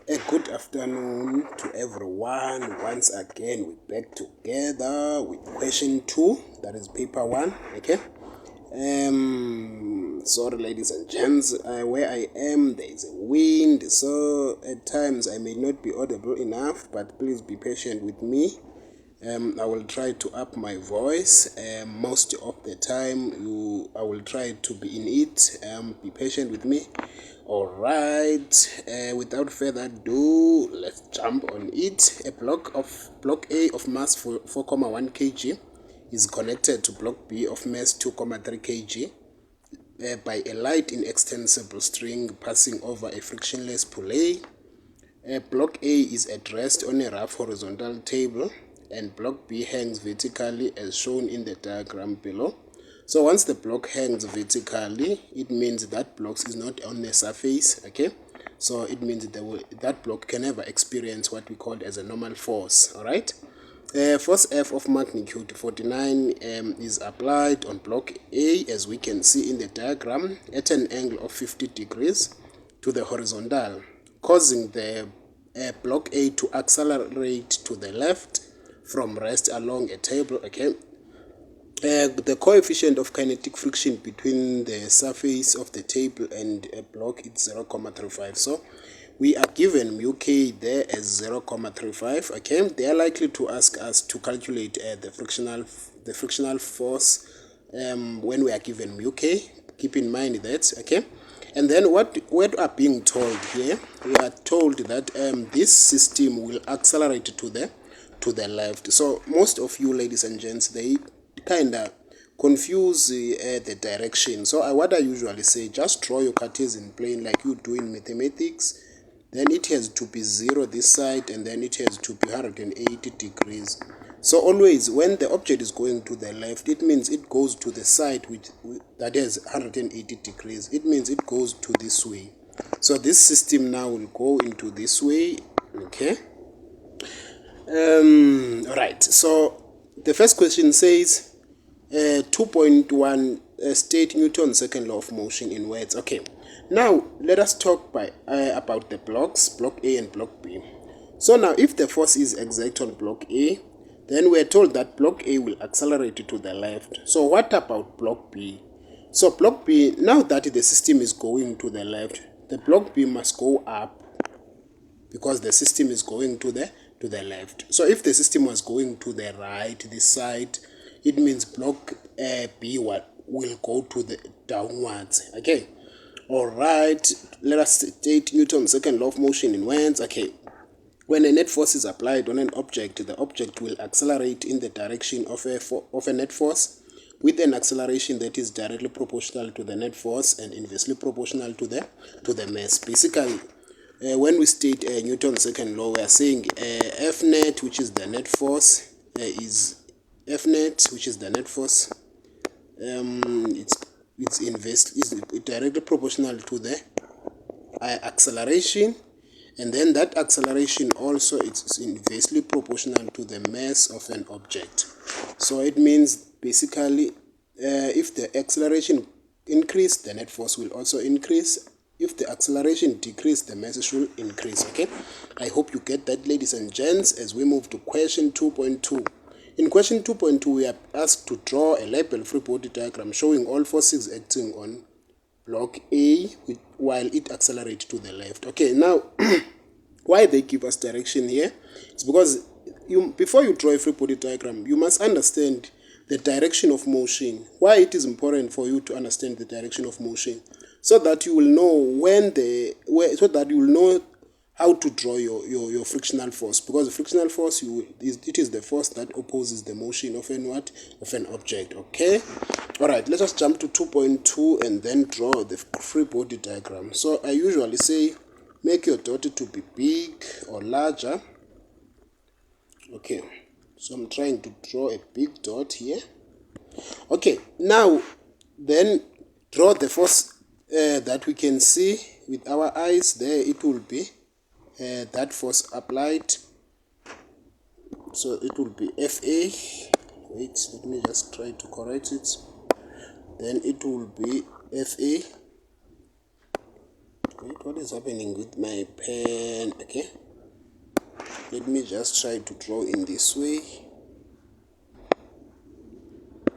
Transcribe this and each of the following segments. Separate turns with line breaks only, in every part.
A good afternoon to everyone. Once again, we're back together with question 2, that is paper 1. Okay. Sorry, ladies and gents, where I am, there is a wind, so at times I may not be audible enough, but please be patient with me. I will try to up my voice. Most of the time, I will try to be in it. Be patient with me. All right. Without further ado, let's jump on it. Block A of mass 4,1 kg is connected to block B of mass 2,3 kg by a light inextensible string passing over a frictionless pulley. Block A is at rest on a rough horizontal table, and block B hangs vertically as shown in the diagram below. So once the block hangs vertically, it means that block is not on the surface, okay? So it means that block can never experience what we call as a normal force, all right? Force F of magnitude 49 is applied on block A, as we can see in the diagram, at an angle of 50 degrees to the horizontal, causing the block A to accelerate to the left from rest along a table. Okay, the coefficient of kinetic friction between the surface of the table and a block is 0.35. So we are given mu k there as 0.35. Okay, they are likely to ask us to calculate the frictional force when we are given mu k. Keep in mind that. Okay. And then what we are being told here, we are told that this system will accelerate to the left. So most of you, ladies and gents, they kind of confuse the direction. So what I usually say, just draw your Cartesian plane like you do in mathematics. Then it has to be 0 this side, and then it has to be 180 degrees. So always when the object is going to the left, it means it goes to the side that has 180 degrees. It means it goes to this way. So this system now will go into this way. Okay. Right. So the first question says 2.1 state Newton's second law of motion in words. Okay. Now let us talk about the blocks, block A and block B. So now if the force is exact on block A, then we are told that block A will accelerate to the left. So what about block B? So block B, now that the system is going to the left, the block B must go up because the system is going to the left. So if the system was going to the right, this side, it means block B will go to the downwards. Okay. All right. Let us state Newton's second law of motion in words. Okay. When a net force is applied on an object, the object will accelerate in the direction of a net force with an acceleration that is directly proportional to the net force and inversely proportional to the mass. Basically, when we state Newton's second law, we are saying F net, which is the net force, is F net, which is the net force. It's directly proportional to the acceleration, and then that acceleration also is inversely proportional to the mass of an object. So it means basically if the acceleration increase, the net force will also increase. If the acceleration decrease, the mass should increase. Okay, I hope you get that, ladies and gents, as we move to question 2.2. In question 2.2, we are asked to draw a label free body diagram showing all forces acting on block A while it accelerates to the left. Okay, now why they give us direction here? It's because before you draw a free body diagram, you must understand the direction of motion. Why it is important for you to understand the direction of motion, so that you will know so that you will know how to draw your frictional force, because the frictional force it is the force that opposes the motion of an object. Okay. All right, let us jump to 2.2 and then draw the free body diagram. So I usually say make your dot to be big or larger. Okay, so I'm trying to draw a big dot here. Okay, now then draw the force that we can see with our eyes. There it will be that force applied. So it will be FA. Wait, let me just try to correct it. Then it will be FA. Great, what is happening with my pen? Okay, let me just try to draw in this way.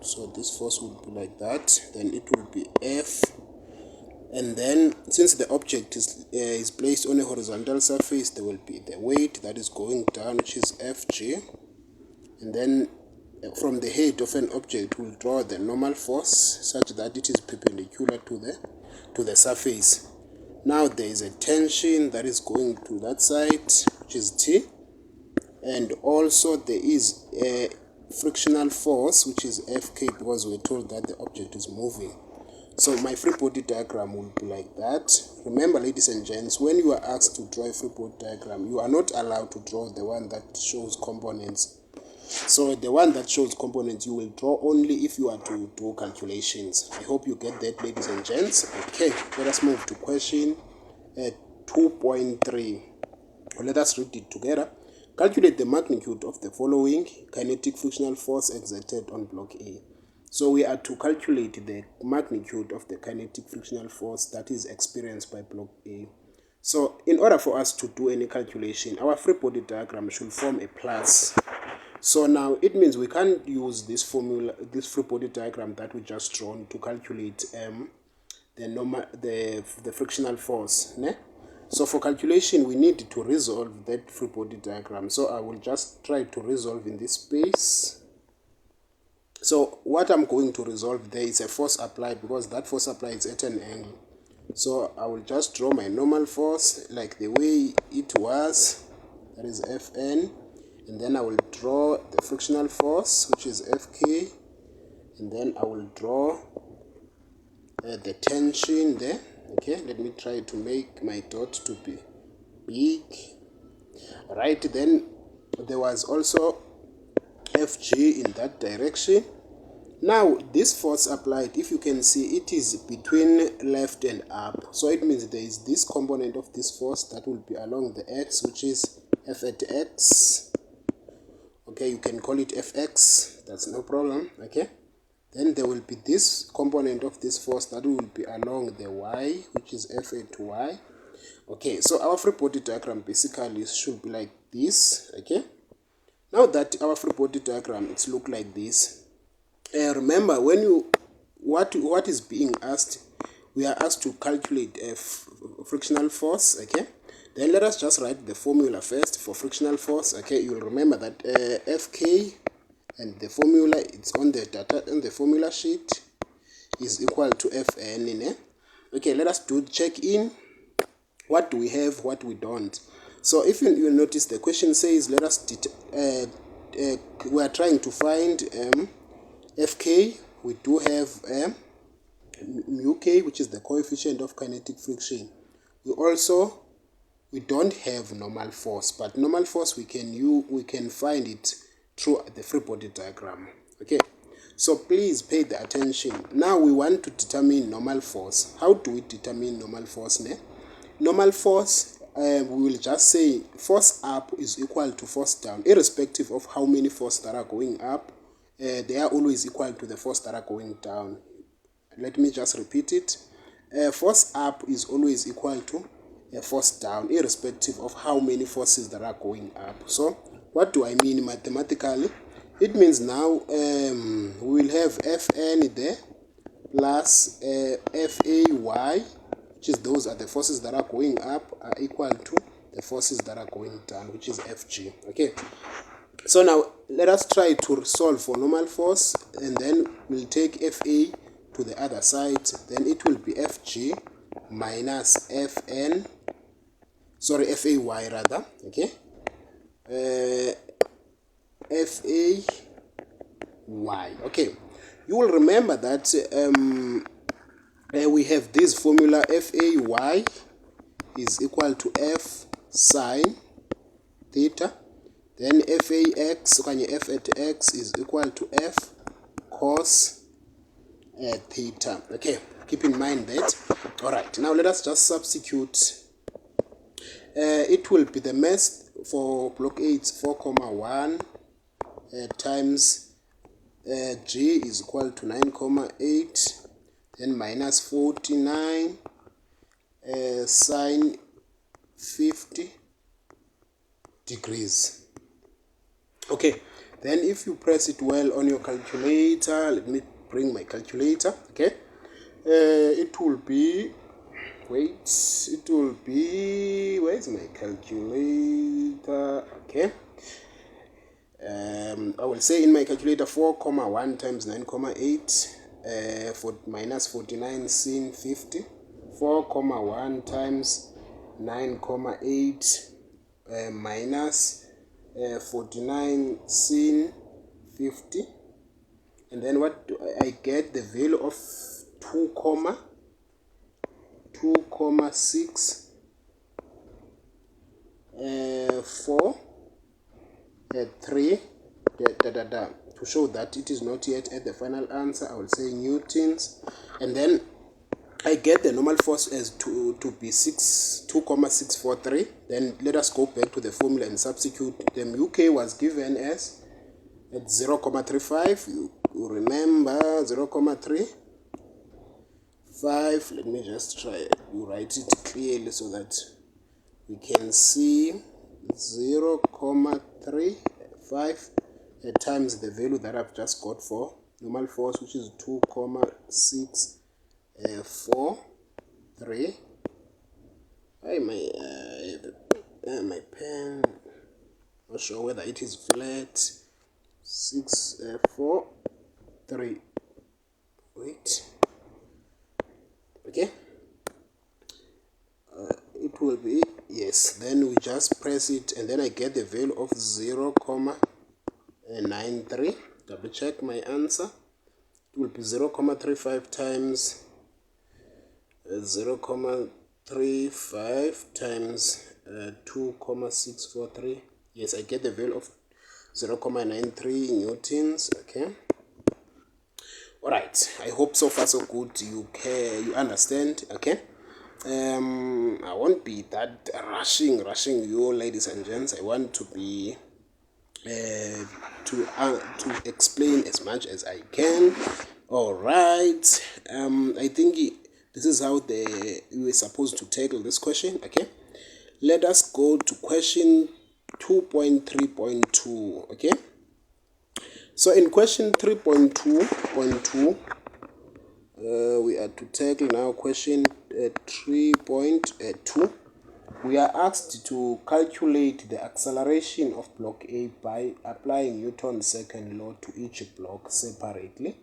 So this force would be like that, then it will be F, and then since the object is placed on a horizontal surface, there will be the weight that is going down, which is Fg, and then from the head of an object we'll draw the normal force such that it is perpendicular to the surface. Now there is a tension that is going to that side, which is T, and also there is a frictional force, which is Fk, because we're told that the object is moving. So my free body diagram will be like that. Remember, ladies and gents, when you are asked to draw a free body diagram, you are not allowed to draw the one that shows components. So the one that shows components you will draw only if you are to do calculations. I hope you get that, ladies and gents. Okay, let us move to question 2.3. Let us read it together. Calculate the magnitude of the following kinetic frictional force exerted on block A. So we are to calculate the magnitude of the kinetic frictional force that is experienced by block A. So in order for us to do any calculation, our free body diagram should form a plus. So now it means we can't use this formula, this free body diagram that we just drawn to calculate the frictional force. Ne? So for calculation, we need to resolve that free body diagram. So I will just try to resolve in this space. So what I'm going to resolve there is a force applied, because that force applied is at an angle. So I will just draw my normal force like the way it was, that is Fn, and then I will draw the frictional force, which is Fk, and then I will draw the tension there. Okay, let me try to make my dot to be big. Right, then there was also Fg in that direction. Now this force applied, if you can see, it is between left and up. So it means there is this component of this force that will be along the x, which is F at x. Okay, you can call it Fx, that's no problem. Okay, then there will be this component of this force that will be along the y, which is F at y. Okay, so our free body diagram basically should be like this. Okay, now that our free body diagram, it's look like this. Remember, when you what is being asked, we are asked to calculate a frictional force. Okay, then let us just write the formula first for frictional force. Okay, you'll remember that Fk, and the formula, it's on the data in the formula sheet, is equal to Fn. Okay, let us do check in. What do we have, what we don't? So if you notice, the question says let us we are trying to find Fk. We do have mu k, which is the coefficient of kinetic friction. We don't have normal force, but normal force we can find it through the free body diagram. Okay, so please pay the attention. Now we want to determine normal force. How do we determine normal force? Normal force, we will just say force up is equal to force down, irrespective of how many forces that are going up. They are always equal to the force that are going down. Let me just repeat it. Force up is always equal to a force down, irrespective of how many forces that are going up. So what do I mean mathematically? It means now we will have Fn there plus Fay, which is those are the forces that are going up, are equal to the forces that are going down, which is Fg. Okay, so now let us try to solve for normal force, and then we'll take Fa to the other side. Then it will be Fg minus Fn, sorry, Fay rather. Okay, Fay. Okay, you will remember that we have this formula. Fay is equal to F sine theta, then Fax, F at x, is equal to F cos theta. Okay, keep in mind that. Alright, now let us just substitute. It will be the mass for block A, it's 4,1 times G is equal to 9,8, then minus 49, sine 50 degrees. Okay, then if you press it well on your calculator, let me bring my calculator. Okay, it will be, where's my calculator? Okay, I will say in my calculator 4,1 times 9,8 for minus 49 sin 50. 4,1 times 9,8 minus 49 sin 50, and then what do I get? The value of 2,6 4 3 to show that it is not yet at the final answer. I will say newtons, and then I get the normal force as to be 2,643. Then let us go back to the formula and substitute them. UK was given as at 0,35. You remember 0,35. Let me just try to write it clearly so that we can see 0,35 times the value that I've just got for normal force, which is 2,643. My pen, not sure whether it is flat. 643. Wait. Okay. It will be, yes. Then we just press it, and then I get the value of 0,93. Double check my answer. It will be 0,35 times 0,35 times 2,643. Yes, I get the value of 0,93 newtons. Okay. All right. I hope so far so good. You understand. Okay. I won't be that rushing you, ladies and gents. I want to be to explain as much as I can. All right. I think this is how you were supposed to tackle this question. Okay. Let us go to question 2.3.2. Okay. So in question 3.2.2, we are to tackle now question 3.2. We are asked to calculate the acceleration of block A by applying Newton's second law to each block separately.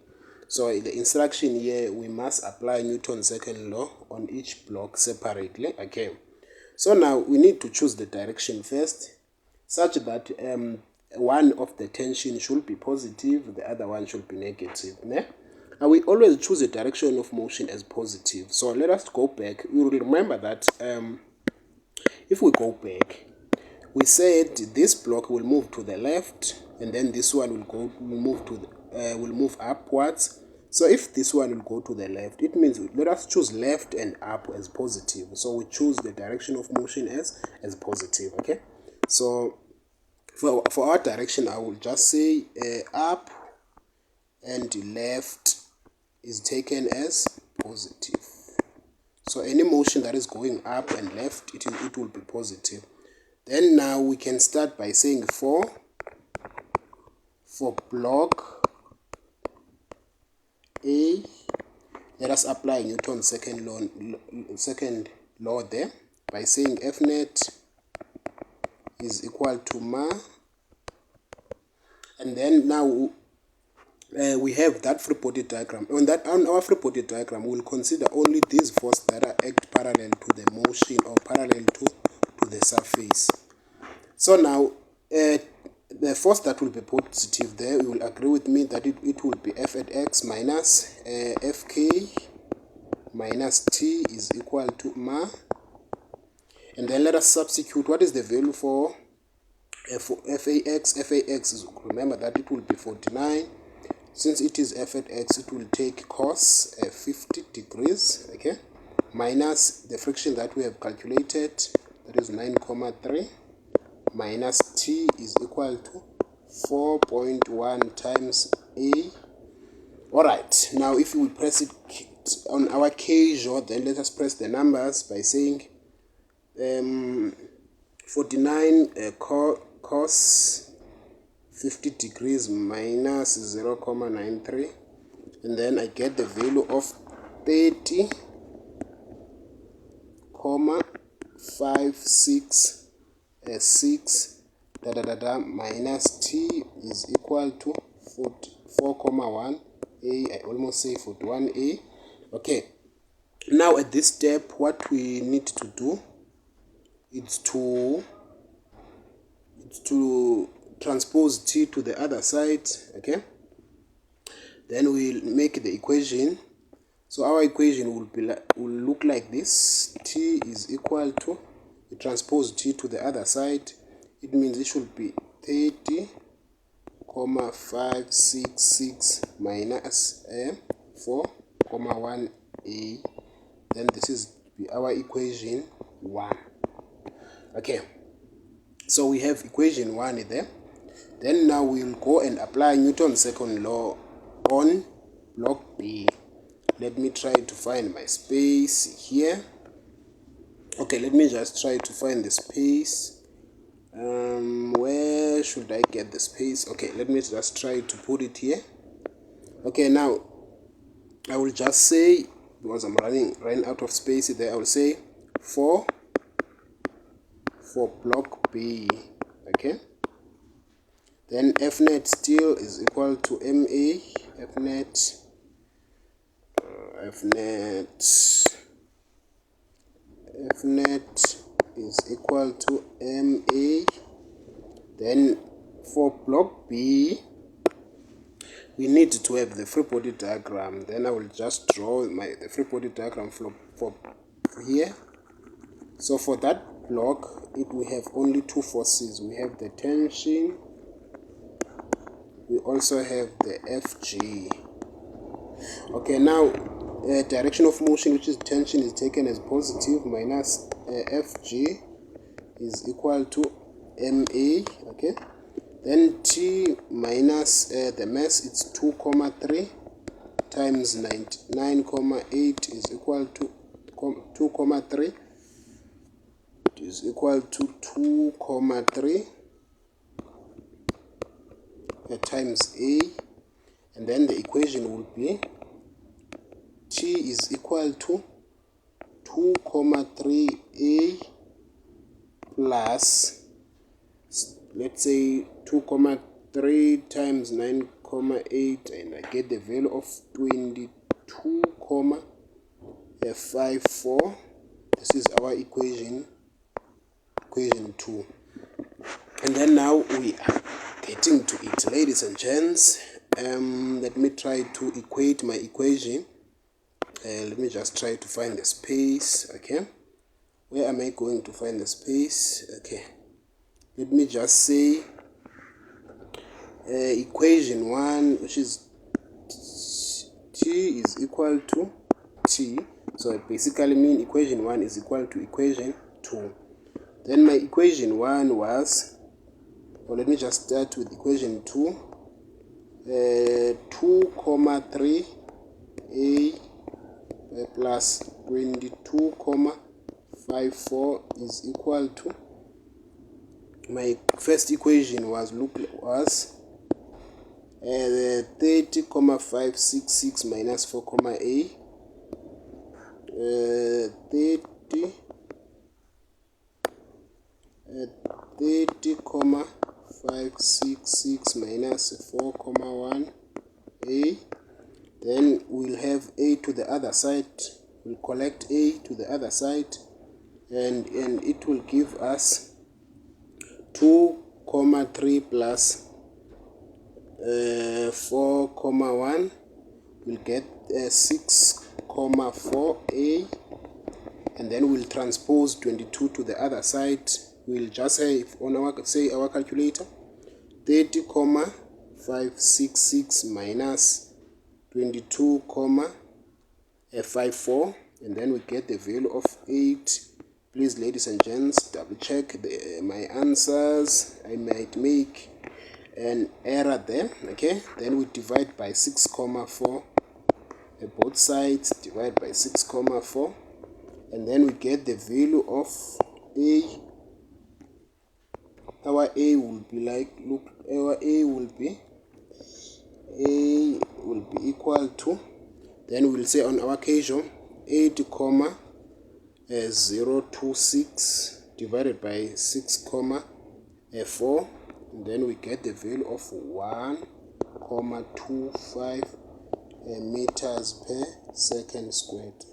So in the instruction here, we must apply Newton's second law on each block separately. Okay. So now we need to choose the direction first, such that one of the tension should be positive, the other one should be negative. Now we always choose the direction of motion as positive. So let us go back. You will remember that if we go back, we said this block will move to the left, and then this one will move upwards. So if this one will go to the left, it means let us choose left and up as positive. So we choose the direction of motion as positive. Okay. So for our direction, I will just say up and left is taken as positive. So any motion that is going up and left, it will be positive. Then now we can start by saying for block A, let us apply Newton's second law there by saying F net is equal to ma, and then now we have that free body diagram. On our free body diagram, we will consider only these forces that are act parallel to the motion or parallel to the surface. So now the force that will be positive there, you will agree with me that it will be F at x minus Fk minus T is equal to ma. And then let us substitute what is the value for FAX. FAX is, remember that it will be 49. Since it is F at x, it will take cos 50 degrees, okay, minus the friction that we have calculated, that is 9,3, minus T is equal to 4.1 times A. Alright, now if we press it on our casual, then let us press the numbers by saying 49 cos 50 degrees minus 0.93, and then I get the value of 30.566 minus t is equal to 4.1a. I almost say 41a. Okay, now at this step what we need to do is to transpose t to the other side. Okay, then we'll make the equation. So our equation will look like this. T is equal to, we transpose t to the other side, it means it should be 30.566 minus 4.1a. Then this is our equation 1. Okay, so we have equation 1 there. Then now we'll go and apply Newton's second law on block B. Let me try to find my space here. Okay, let me just try to find the space. Where should I get the space? Okay, let me just try to put it here. Okay, now I will just say, because I'm running out of space there, I will say 4 for block B. Okay, then Fnet still is equal to MA. Fnet is equal to MA. Then for block B, we need to have the free body diagram. Then I will just draw the free body diagram for here. So for that block, we have only two forces. We have the tension. We also have the FG. Okay, now direction of motion, which is tension, is taken as positive, minus FG is equal to MA. Okay, then T minus the mass, it's 2.3 times 99.8 is equal to 2.3. It is equal to 2.3 times A, and then the equation will be T is equal to 2.3A plus, let's say 2.3 times 9.8, and I get the value of 22.54. This is our equation 2. And then now we are getting to it, ladies and gents. Let me try to equate my equation. Let me just try to find the space. Okay, where am I going to find the space? Okay, let me just say equation 1, which is T is equal to T. So it basically means equation 1 is equal to equation 2. Then my equation 1 was, or let me just start with equation 2. 2.3A plus 22.54 is equal to, my first equation was 30.566 minus 4.A. 30.566 minus 4.1A. Then we'll have A to the other side. We'll collect A to the other side, and it will give us 2.3 plus 4.1. We'll get 6.4A, and then we'll transpose 22 to the other side. We'll just say on our calculator 30.566 minus 22.54, and then we get the value of 8. Please, ladies and gents, double check my answers. I might make an error there. Okay, then we divide by 6.4 both sides, divide by 6,4, and then we get the value of A. Our A will be like, look, our A will be equal to, then we'll say on our occasion 8,026 divided by 6,4, and then we get the value of 1,25 meters per second squared.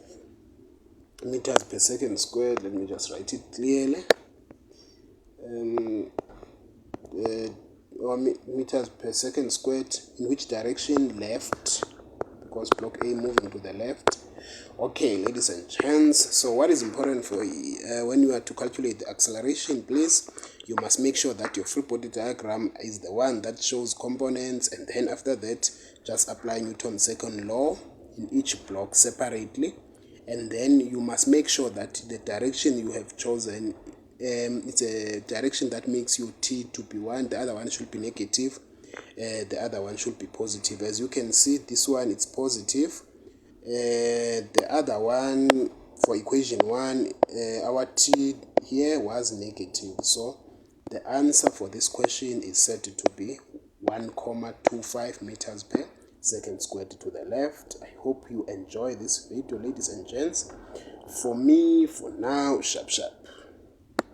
Meters per second squared, let me just write it clearly. Or meters per second squared, in which direction? Left, because block A moving to the left. Okay, ladies and gents, so what is important for when you are to calculate the acceleration, please, you must make sure that your free body diagram is the one that shows components, and then after that just apply Newton's second law in each block separately, and then you must make sure that the direction you have chosen, it's a direction that makes your T to be 1, the other one should be negative, the other one should be positive. As you can see, this one is positive, the other one for equation 1, our T here was negative, so the answer for this question is said to be 1,25 meters per second squared to the left. I hope you enjoy this video, ladies and gents. For me, for now, sharp.